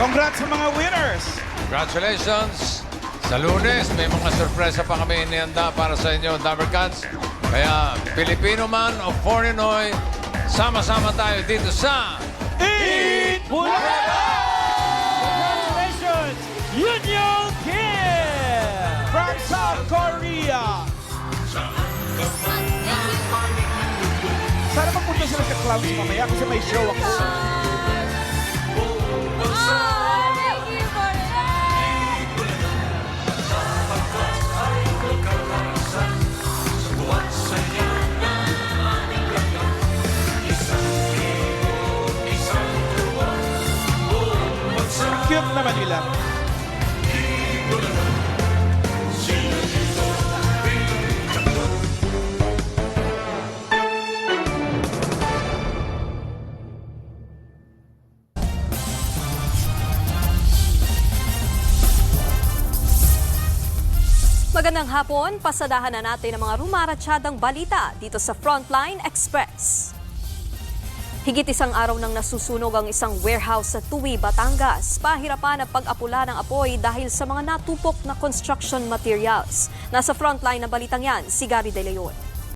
Congrats sa mga winners! Congratulations! Sa Lunes, may mga sorpresa pa kami inihanda para sa inyo, Dabarkats. Kaya, Filipino man o Foreignoy, sama-sama tayo dito sa... Eat Congratulations, Union Kim! from South Korea! Sana magpunta sila sa clubs mamaya kasi may show ako. Thank you for that! Cute naman nila. Magandang hapon, pasadahan na natin ang mga rumaratsyadang balita dito sa Frontline Express. Higit isang araw nang nasusunog ang isang warehouse sa Tuwi, Batangas. Pahirapan ang pag-apula ng apoy dahil sa mga natupok na construction materials. Nasa frontline ng balitang yan, si Gary De Leon.